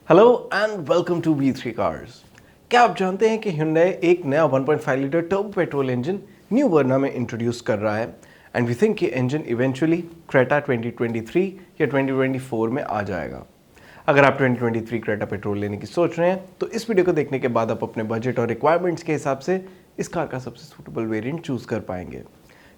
Hello and welcome to V3 cars. क्या आप जानते हैं कि Hyundai एक नया 1.5 litre turbo petrol engine new Verna में इंट्रोड्यूस कर रहा है एंड वी थिंक ये इंजन इवेंचुअली क्रेटा 2023 या 2024 में आ जाएगा। अगर आप 2023 क्रेटा पेट्रोल लेने की सोच रहे हैं तो इस वीडियो को देखने के बाद आप अपने बजट और रिक्वायरमेंट्स के हिसाब से इस कार का सबसे सूटेबल वेरिएंट चूज कर पाएंगे।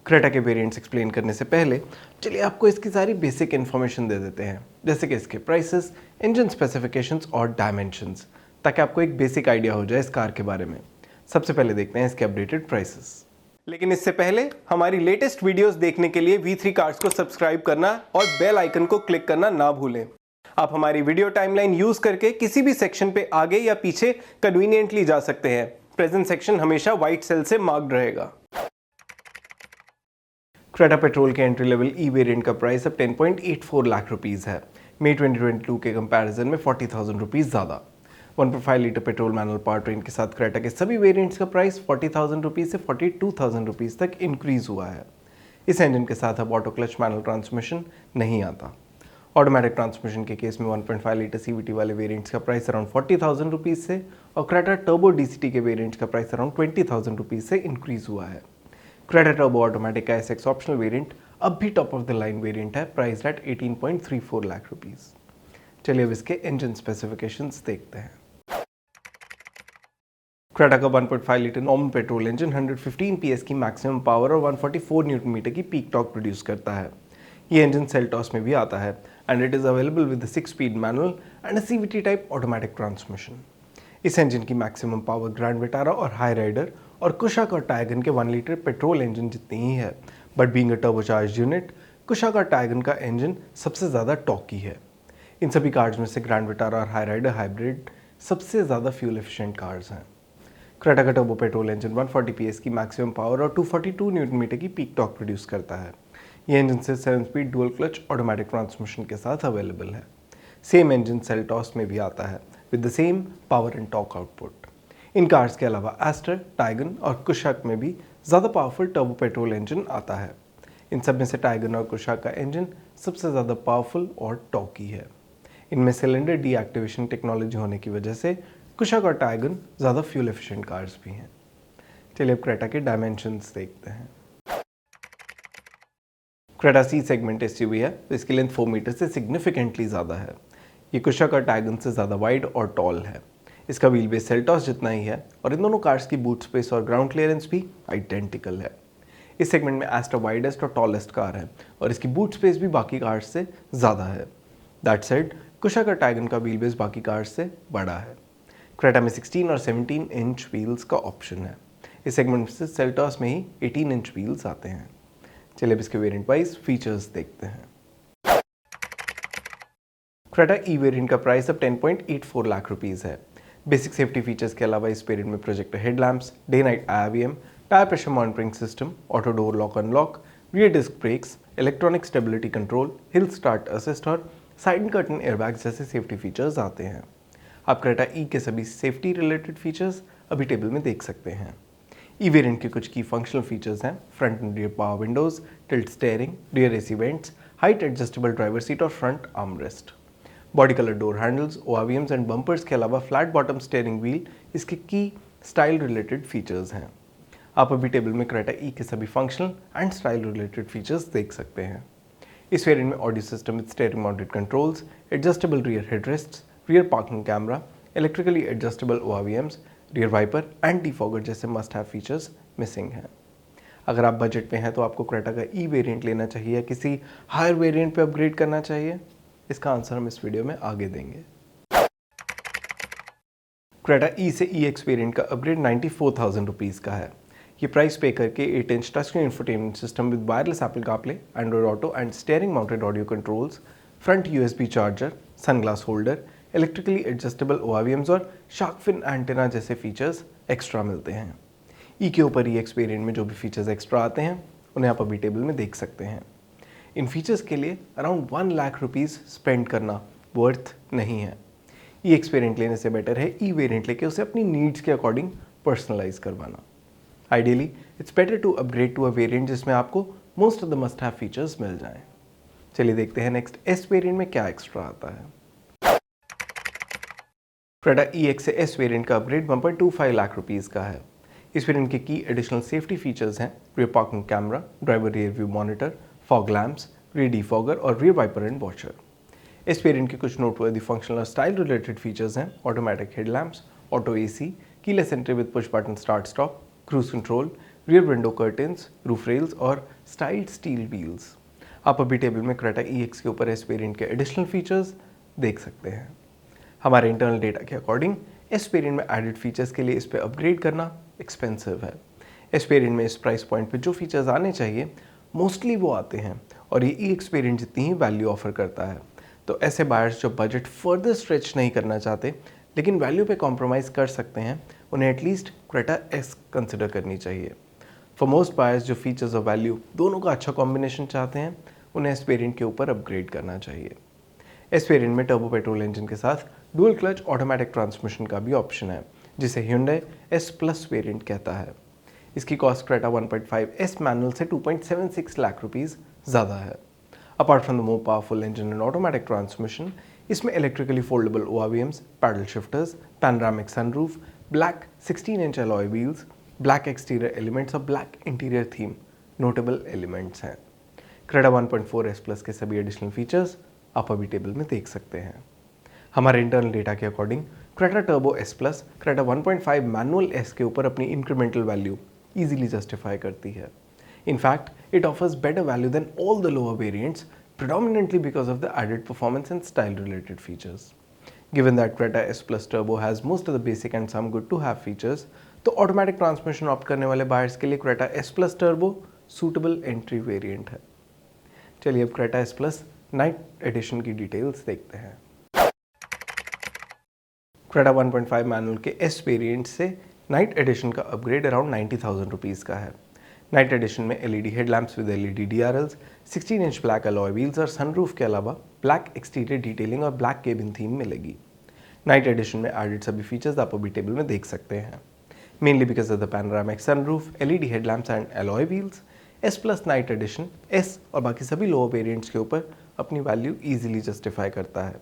क्रेटा के वेरिएंट्स एक्सप्लेन करने से पहले चलिए आपको इसकी सारी बेसिक इन्फॉर्मेशन दे देते हैं, जैसे कि इसके प्राइसेस, इंजन स्पेसिफिकेशंस और डायमेंशंस, ताकि आपको एक बेसिक आइडिया हो जाए इस कार के बारे में। सबसे पहले देखते हैं इसके अपडेटेड प्राइसेस। लेकिन इससे पहले हमारी लेटेस्ट वीडियोस देखने के लिए V3 कार्स को सब्सक्राइब करना और बेल आइकन को क्लिक करना ना भूलें। आप हमारी वीडियो टाइमलाइन यूज करके किसी भी सेक्शन पे आगे या पीछे कन्वीनियंटली जा सकते हैं। प्रेजेंट सेक्शन हमेशा व्हाइट सेल से मार्क्ड रहेगा। क्रेटा पेट्रोल के एंट्री लेवल ई वेरिएंट का प्राइस अब 10.84 लाख रुपीस है। मई 2022 के कंपैरिजन में 40,000 रुपीस ज़्यादा। 1.5 litre petrol manual power train के साथ क्रेटा के सभी वेरिएंट्स का प्राइस 40,000 रुपीस से 42,000 रुपीस तक इंक्रीज हुआ है। इस इंजन के साथ अब ऑटो क्लच मैनुअल ट्रांसमिशन नहीं आता। ऑटोमेटिक ट्रांसमिशन के केस में 1.5 लीटर CVT वाले वेरिएंट्स का प्राइस अराउंड 40,000 रुपीस से और क्रेटा टर्बो DCT के वेरिएंट्स का प्राइस अराउंड 20,000 रुपीस से इंक्रीज हुआ है। क्रेटा टर्बो ऑटोमेटिक का SX ऑप्शनल वेरिएंट अब भी top of the line variant है, प्राइस एट 18.34 लाख रुपीस। चलिए अब इसके इंजन स्पेसिफिकेशंस देखते हैं। क्रेटा का 1.5 litre normal petrol engine 115 PS की मैक्सिमम पावर और 144 न्यूटन मीटर की पीक टॉर्क प्रोड्यूस करता है। ये इंजन सेल्टॉस में भी आता है and it is available with 6 speed manual and a CVT type automatic transmission. इस इंजन की मैक्सिमम पावर ग्रैंड विटारा और हाई राइडर और कुशाक और टाइगन के 1 लीटर पेट्रोल इंजन जितनी ही है, but being a turbocharged unit Kushaq और टाइगन का इंजन सबसे ज़्यादा टॉकी है। इन सभी कार्स में से ग्रैंड विटारा और हाई राइडर हाइब्रिड सबसे ज़्यादा फ्यूल एफिशिएंट कार्स हैं। क्रेटा का टर्बो पेट्रोल इंजन 140 PS की मैक्सिमम पावर और 242 न्यूटन मीटर की पीक टॉर्क प्रोड्यूस करता है। ये इंजन से 7 speed dual clutch automatic transmission के साथ अवेलेबल है। सेम इंजन सेल्टॉस में भी आता है with the same power and torque output. In cars के अलावा एस्टर, टाइगन और कुशाक में भी ज़्यादा पावरफुल टर्बो पेट्रोल इंजन आता है। इन सब में से टाइगन और कुशाक का इंजन सबसे ज़्यादा पावरफुल और टॉकी है। इनमें सिलेंडर डीएक्टिवेशन टेक्नोलॉजी होने की वजह से कुशाक और टाइगन ज़्यादा फ्यूल एफिशिएंट कार्स भी हैं। चलिए अब क्रेटा के डायमेंशंस देखते हैं। क्रेटा C सेगमेंट SUV है, तो इसकी लेंथ 4 मीटर से सिग्निफिकेंटली ज़्यादा है। ये कुशाक और टाइगन से ज़्यादा वाइड और टॉल है। इसका व्हील बेस सेल्टॉस जितना ही है और इन दोनों कार्स की बूट स्पेस और ग्राउंड क्लियरेंस भी आइडेंटिकल है। इस सेगमेंट में एस्टर वाइडेस्ट और टॉलेस्ट कार है और इसकी बूट स्पेस भी बाकी कार्स से ज़्यादा है। दैट सेड, कुशाक और टाइगन का व्हील बेस बाकी कार्स से बड़ा है। क्रेटा में 16 और 17 इंच व्हील्स का ऑप्शन है। इस सेगमेंट से सेल्टॉस में ही 18 इंच व्हील्स आते हैं। चलिए अब इसके वेरिएंट वाइज फीचर्स देखते हैं। क्रेटा ई वेरिएंट का प्राइस अब 10.84 लाख रुपीस है। बेसिक सेफ्टी फीचर्स के अलावा इस वेरिएंट में projector headlamps, day night IRVM, tyre pressure monitoring system, auto door lock unlock, rear disc brakes, electronic stability control, hill start assist और side curtain airbags जैसे safety features आते हैं। आप Creta E के सभी सेफ्टी रिलेटेड फीचर्स अभी table में देख सकते हैं। ई वेरिएंट के कुछ की फंक्शनल फीचर्स हैं front and rear power windows, tilt steering, rear AC vents, height adjustable driver seat और front armrest. Body colour door handles, ORVMs and bumpers के अलावा फ्लैट बॉटम स्टीयरिंग व्हील इसके की style related features हैं। आप अभी table में Creta E के सभी functional and style related features देख सकते हैं। इस वेरिएंट में audio system with steering mounted controls, adjustable rear headrests, rear parking camera, electrically adjustable ORVMs, rear wiper and defogger जैसे मस्ट हैव फीचर्स मिसिंग हैं। अगर आप बजट में हैं तो आपको क्रेटा का ई वेरिएंट लेना चाहिए या किसी हायर वेरिएंट पे अपग्रेड करना चाहिए? इसका आंसर हम इस वीडियो में आगे देंगे। क्रेटा ई से EX वेरिएंट का अपग्रेड 94,000 रुपीज़ का है। ये प्राइस पे करके 8 inch touch screen infotainment system with wireless Apple CarPlay, Android auto and steering mounted audio controls, front USB charger, sunglass holder, electrically adjustable ORVMs और शार्क फिन एंटेना जैसे features extra मिलते हैं। ई के ऊपर EX वेरिएंट में जो भी features extra आते हैं उन्हें आप अभी टेबल में देख सकते हैं। इन फीचर्स के लिए अराउंड 1 लाख रुपीज़ स्पेंड करना वर्थ नहीं है। EX वेरिएंट लेने से बेटर है ई वेरिएंट लेके उसे अपनी नीड्स के अकॉर्डिंग पर्सनलाइज करवाना। Ideally it's better to upgrade to a variant जिसमें आपको most of the must have features मिल जाएं। चलिए देखते हैं नेक्स्ट S वेरिएंट में क्या एक्स्ट्रा आता है। क्रेटा EX से S वेरिएंट का अपग्रेड 1.25 लाख रुपीज़ का है। इस वेरिएंट के की एडिशनल सेफ्टी फीचर्स हैं rear parking camera, driver rear view monitor, fog lamps, rear defogger और रियर वाइपर एंड वॉशर। इस वेरिएंट के कुछ नोटवर्दी फंक्शनल और स्टाइल रिलेटेड फीचर्स हैं automatic headlamps, auto AC, keyless entry with push button start stop, cruise control, rear window curtains, roof rails और styled steel wheels. आप अभी table में Creta EX के ऊपर इस वेरिएंट के एडिशनल फीचर्स देख सकते हैं। हमारे इंटरनल डेटा के अकॉर्डिंग इस वेरिएंट में एडेड फीचर्स के लिए इस पे अपग्रेड करना एक्सपेंसिव है। इस वेरिएंट में इस प्राइस पॉइंट पे जो फीचर्स आने चाहिए मोस्टली वो आते हैं और ये EX वेरिएंट जितनी ही वैल्यू ऑफर करता है। तो ऐसे बायर्स जो बजट फर्दर स्ट्रेच नहीं करना चाहते लेकिन वैल्यू पे कॉम्प्रोमाइज़ कर सकते हैं, उन्हें एटलीस्ट क्रेटा S कंसिडर करनी चाहिए। फॉर मोस्ट बायर्स जो फीचर्स और वैल्यू दोनों का अच्छा कॉम्बिनेशन चाहते हैं, उन्हें इस वेरिएंट के ऊपर अपग्रेड करना चाहिए। इस वेरिएंट में टर्बो पेट्रोल इंजन के साथ डुअल क्लच ऑटोमेटिक ट्रांसमिशन का भी ऑप्शन है, जिसे Hyundai S+ वेरिएंट कहता है। इसकी कॉस्ट क्रेटा 1.5S मैनुअल से 2.76 लाख रुपीज़ ज़्यादा है। Apart from the more powerful engine and automatic transmission, इसमें electrically foldable ORVMs, paddle shifters, panoramic sunroof, black 16-inch alloy wheels, black exterior elements और black interior theme notable elements हैं। Creta 1.4S+ के सभी additional features आप अभी table में देख सकते हैं। हमारे इंटरनल डेटा के according Creta turbo S+ Creta 1.5 manual S के ऊपर अपनी इंक्रीमेंटल वैल्यू इजीली जस्टिफाई करती है। In fact it offers better value than all the lower variants predominantly because of the added performance and style related features. Given that Creta S+ Turbo has most of the basic and some good to have features, तो automatic transmission opt करने वाले buyers के लिए Creta S+ Turbo suitable entry variant है। चलिए अब Creta S+ night addition की details देखते हैं। Creta 1.5 मैनुअल के S वेरिएंट से नाइट एडिशन का अपग्रेड अराउंड 90,000 रुपीज़ का है। नाइट एडिशन में LED headlamps with LED DRLs, 16-inch black alloy wheels और सनरूफ के अलावा ब्लैक एक्सटीरियर डिटेलिंग और ब्लैक केबिन थीम मिलेगी। नाइट एडिशन में एडेड सभी फीचर्स आप अभी टेबल में देख सकते हैं। Mainly because of the panoramic sunroof, LED headlamps and alloy wheels, S+ night addition S और बाकी सभी लोअर वेरिएंट्स के ऊपर अपनी वैल्यू ईजिली जस्टिफाई करता है।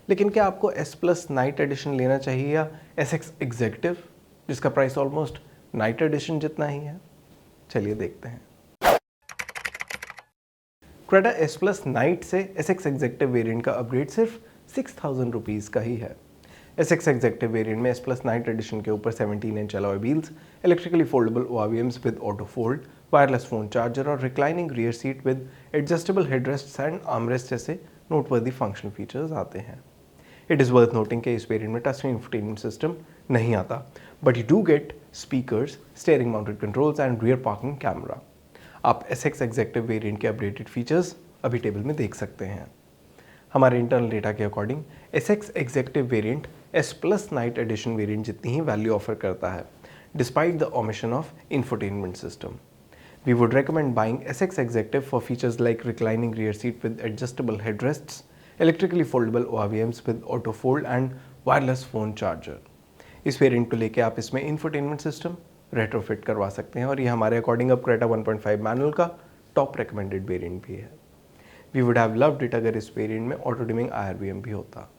लेकिन क्या आपको S+ नाइट एडिशन लेना चाहिए या SX एग्जेक्टिव, जिसका प्राइस ऑलमोस्ट नाइट एडिशन जितना ही है? चलिए देखते हैं। क्रेटा S+ नाइट से SX एग्जेक्टिव वेरिएंट का अपग्रेड सिर्फ 6,000 रुपीज़ का ही है। SX एग्जेक्टिव वेरिएंट में S+ नाइट एडिशन के ऊपर 17-inch alloy wheels, electrically foldable ORVMs with auto fold, wireless phone charger और reclining rear seat with adjustable headrest and armrest जैसे नोटवर्दी फंक्शनल फीचर्स आते हैं। इट इज़ वर्थ नोटिंग कि इस variant में touch screen infotainment system नहीं आता, but you do get speakers, steering mounted controls and rear parking camera. आप SX executive variant के अपडेटेड फीचर्स अभी टेबल में देख सकते हैं। हमारे इंटरनल डेटा के according SX executive variant S+ night addition variant जितनी ही वैल्यू ऑफर करता है, despite the omission of infotainment system. We would recommend buying SX Executive for features like reclining rear seat with adjustable headrests, electrically foldable ORVMs with auto fold and wireless phone charger. इस variant को लेके आप इसमें infotainment system retrofit करवा सकते हैं और ये हमारे अकॉर्डिंग अब क्रेटा 1.5 मैनुअल का टॉप रिकमेंडेड वेरिएंट भी है। We would have loved it अगर इस वेरिएंट में ऑटो डिमिंग IRVM भी होता।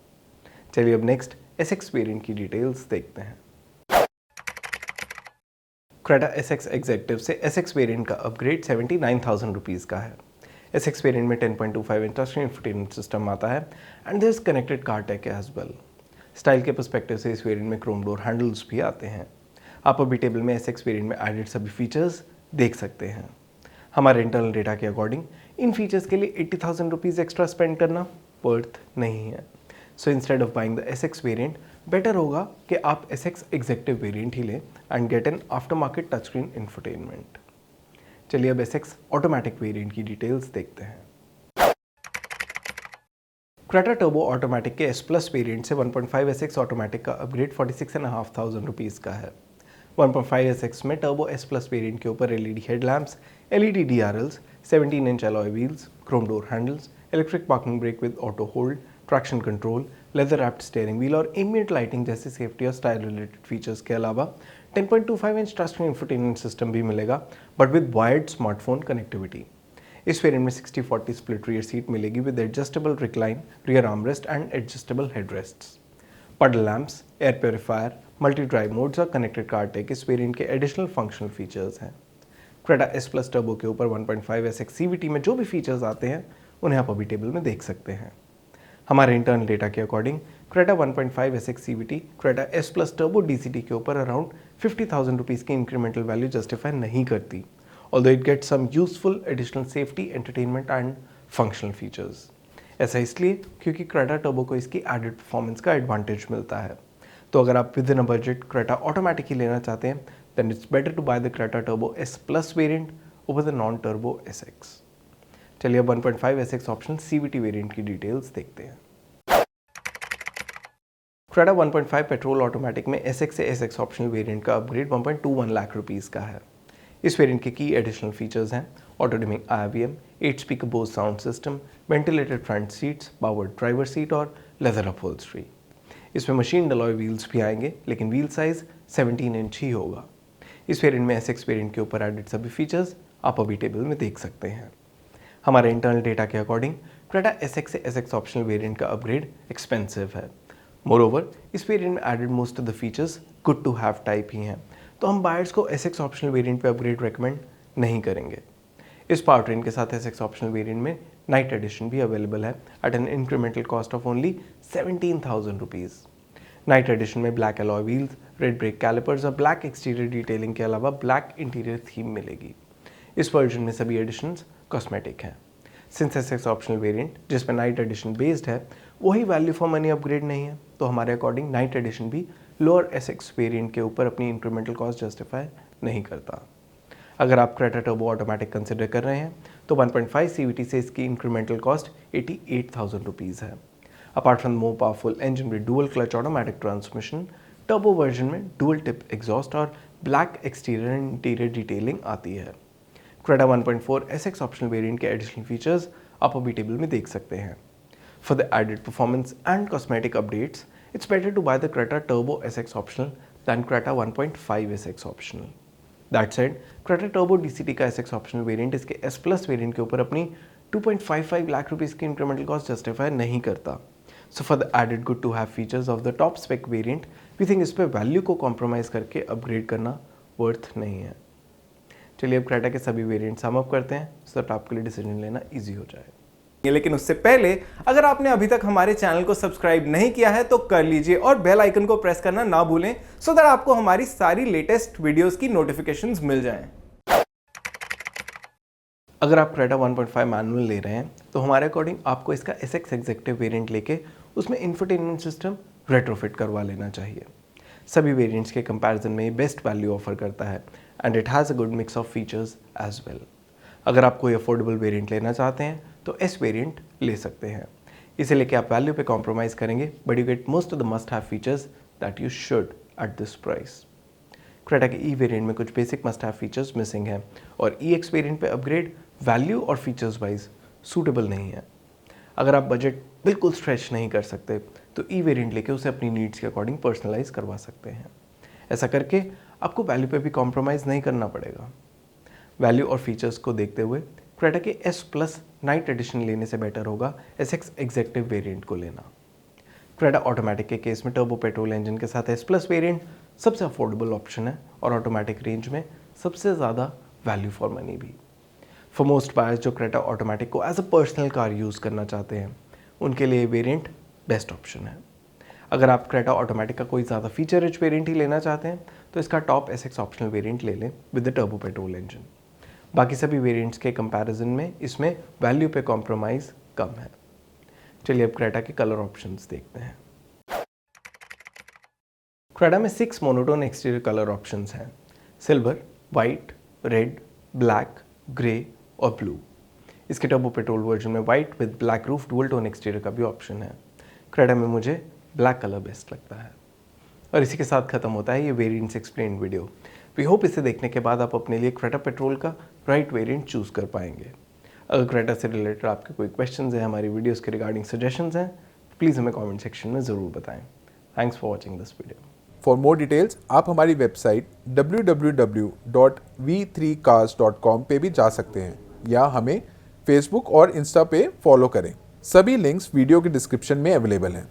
चलिए अब नेक्स्ट SX वेरिएंट की डिटेल्स देखते हैं। क्रेटा SX एग्जेक्टिव से SX वेरिएंट का अपग्रेड 79,000 रुपीज़ का है। SX वेरिएंट में 10.25 इंच टचस्क्रीन इंफोटेनमेंट सिस्टम आता है and there is connected car tech as well. Style के पर्सपेक्टिव से इस वेरिएंट में क्रोम डोर हैंडल्स भी आते हैं। आप अभी टेबल में SX वेरिएंट में एडेड सभी फीचर्स देख सकते हैं। हमारे इंटरनल डेटा के अकॉर्डिंग इन फीचर्स के लिए 80,000 रुपीज़ एक्स्ट्रा स्पेंड करना वर्थ नहीं है। So instead of buying the SX variant, better होगा कि आप SX एग्जेक्टिव वेरिएंट ही लें and get an after market touch screen infotainment. चलिए अब SX ऑटोमेटिक वेरिएंट की डिटेल्स देखते हैं। क्रेटा टर्बो ऑटोमेटिक के S+ वेरिएंट से 1.5 SX ऑटोमेटिक का अपग्रेड 46,500 रुपीज़ का है। 1.5 SX में टर्बो S+ वेरिएंट के ऊपर LED headlamps, LED DRLs, 17-inch alloy wheels, chrome door handles, electric parking brake with auto hold, traction control, leather wrapped steering wheel और ambient lighting जैसे safety और style related features के अलावा 10.25 inch touch screen infotainment system भी मिलेगा, but with wired smartphone connectivity. इस variant में 60-40 split rear seat मिलेगी with adjustable recline rear armrest and adjustable headrests. Puddle lamps, air purifier, multi drive modes और connected car take इस variant के additional functional features हैं। Creta S plus turbo के ऊपर 1.5 SX CVT में जो भी फीचर्स आते हैं उन्हें आप अभी टेबल में देख सकते हैं। हमारे इंटरनल डेटा के according Creta 1.5 SX CVT Creta S plus turbo DCT के ऊपर अराउंड 50,000 रुपीज़ की इंक्रीमेंटल वैल्यू जस्टिफाई नहीं करती, although it get some useful additional safety, entertainment and functional features. ऐसा इसलिए क्योंकि क्रेटा टर्बो को इसकी एडेड परफॉर्मेंस का एडवांटेज मिलता है। तो अगर आप within a budget Creta automatic ही लेना चाहते हैं then it's better to buy the Creta turbo S plus variant over the non turbo SX। चलिए अब 1.5 SX ऑप्शनल CVT वेरिएंट की डिटेल्स देखते हैं। क्रेटा 1.5 पेट्रोल ऑटोमेटिक में SX से SX ऑप्शनल वेरिएंट का अपग्रेड 1.21 लाख रुपीज़ का है। इस वेरिएंट के की एडिशनल फीचर्स हैं auto dimming IVM, 8 speaker Bose sound system, ventilated front seats, powered driver seat और लेदर अपहोल्स्ट्री। इसमें मशीन अलॉय व्हील्स भी आएंगे लेकिन व्हील साइज 17 इंच ही होगा। इस वेरिएंट में SX वेरिएंट के ऊपर एडेड सभी फीचर्स आप अभी टेबल में देख सकते हैं। हमारे इंटरनल डेटा के अकॉर्डिंग क्रेटा SX से SX ऑप्शनल वेरिएंट का अपग्रेड एक्सपेंसिव है। मोरओवर इस वेरिएंट में added most of the features good to have type ही हैं, तो हम बायर्स को SX ऑप्शनल वेरिएंट पे अपग्रेड रेकमेंड नहीं करेंगे। इस पावर ट्रेन के साथ SX ऑप्शनल वेरिएंट में नाइट एडिशन भी अवेलेबल है at an incremental cost of only 17,000 rupees. Night edition में black alloy wheels, red brake calipers और ब्लैक एक्सटीरियर डिटेलिंग के अलावा ब्लैक इंटीरियर थीम मिलेगी। इस वर्जन में सभी एडिशंस कॉस्मेटिक हैं। सिंस SX ऑप्शनल वेरिएंट जिसमें नाइट एडिशन बेस्ड है वही वैल्यू फॉर मनी अपग्रेड नहीं है, तो हमारे अकॉर्डिंग नाइट एडिशन भी लोअर SX वेरिएंट के ऊपर अपनी इंक्रीमेंटल कॉस्ट जस्टिफाई नहीं करता। अगर आप क्रेटा टर्बो ऑटोमेटिक कंसिडर कर रहे हैं तो 1.5 CVT से इसकी इंक्रीमेंटल कॉस्ट 88,000 रुपीज़ है। Apart from more powerful engine with dual clutch automatic transmission, turbo version में डुअल टिप एग्जॉस्ट और black exterior and interior detailing आती है। क्रेटा 1.4 SX ऑप्शनल वेरिएंट के एडिशनल फीचर्स आप अभी टेबल में देख सकते हैं। For the added performance and cosmetic updates it's better to buy the Creta turbo SX optional than Creta 1.5 SX optional. That said Creta turbo DCT का SX optional variant इसके S plus variant के ऊपर अपनी 2.55 lakh rupees की incremental cost justify नहीं करता। So for the added good to have features of the top spec variant we think is pay value को compromise करके अपग्रेड करना वर्थ नहीं है। चलिए अब क्रेटा के सभी वेरिएंट सम अप करते हैं सो दैट आपके लिए डिसीजन लेना ईजी हो जाए। लेकिन उससे पहले अगर आपने अभी तक हमारे चैनल को सब्सक्राइब नहीं किया है तो कर लीजिए और बेल आइकन को प्रेस करना ना भूलें सो दैट आपको हमारी सारी लेटेस्ट वीडियोस की नोटिफिकेशंस मिल जाएं। अगर आप क्रेटा 1.5 मैनुअल ले रहे हैं तो हमारे अकॉर्डिंग आपको इसका SX एग्जेक्टिव वेरिएंट लेके उसमें इंफोटेनमेंट सिस्टम रेट्रोफिट करवा लेना चाहिए। सभी वेरिएंट्स के कंपैरिजन में बेस्ट वैल्यू ऑफर करता है and it has a good mix of features as well. अगर आप कोई अफोर्डेबल वेरिएंट लेना चाहते हैं तो S वेरिएंट ले सकते हैं। इसे लेके आप वैल्यू पे कॉम्प्रोमाइज़ करेंगे but you get most of the must have features that you should at this price. Creta के E वेरिएंट में कुछ basic must have features missing हैं और EX वेरिएंट पे अपग्रेड वैल्यू और फीचर्स वाइज सूटेबल नहीं है। अगर आप बजट बिल्कुल स्ट्रेच नहीं कर सकते तो E वेरिएंट लेके उसे अपनी नीड्स के अकॉर्डिंग पर्सनलाइज करवा सकते हैं। ऐसा करके आपको वैल्यू पे भी कॉम्प्रोमाइज़ नहीं करना पड़ेगा। वैल्यू और फीचर्स को देखते हुए क्रेटा के S प्लस नाइट एडिशन लेने से बेटर होगा SX एग्जेक्टिव वेरिएंट को लेना। क्रेटा ऑटोमेटिक के केस में टर्बो पेट्रोल इंजन के साथ S प्लस वेरिएंट सबसे अफोर्डेबल ऑप्शन है और ऑटोमेटिक रेंज में सबसे ज़्यादा वैल्यू फॉर मनी भी। फॉर मोस्ट बायर्स जो क्रेटा ऑटोमेटिक को as a personal car use करना चाहते हैं उनके लिए वेरिएंट बेस्ट ऑप्शन है। अगर आप क्रेटा ऑटोमेटिक का कोई ज़्यादा फीचर रिच वेरिएंट ही लेना चाहते हैं तो इसका टॉप SX ऑप्शनल वेरिएंट ले लें with the turbo petrol engine. बाकी सभी वेरिएंट्स के कंपैरिजन में इसमें वैल्यू पे कॉम्प्रोमाइज़ कम है। चलिए अब क्रेटा के कलर ऑप्शंस देखते हैं। क्रेटा में 6 मोनोटोन एक्सटीरियर कलर ऑप्शंस हैं, silver, white, red, black, grey और ब्लू। इसके टर्बो पेट्रोल वर्जन में white with black roof dual tone exterior का भी ऑप्शन है। क्रेटा में मुझे ब्लैक कलर बेस्ट लगता है। और इसी के साथ खत्म होता है ये variants explain video. We hope इसे देखने के बाद आप अपने लिए क्रेटा पेट्रोल का राइट वेरिएंट चूज़ कर पाएंगे। अगर क्रेटा से रिलेटेड आपके कोई क्वेश्चंस हैं, हमारी वीडियोस के रिगार्डिंग सजेशंस हैं, प्लीज़ हमें कमेंट सेक्शन में ज़रूर बताएं। Thanks for watching this video. For more details आप हमारी वेबसाइट www.v3cars.com पे भी जा सकते हैं या हमें फेसबुक और इंस्टा पे फॉलो करें। सभी लिंक्स वीडियो के डिस्क्रिप्शन में अवेलेबल हैं।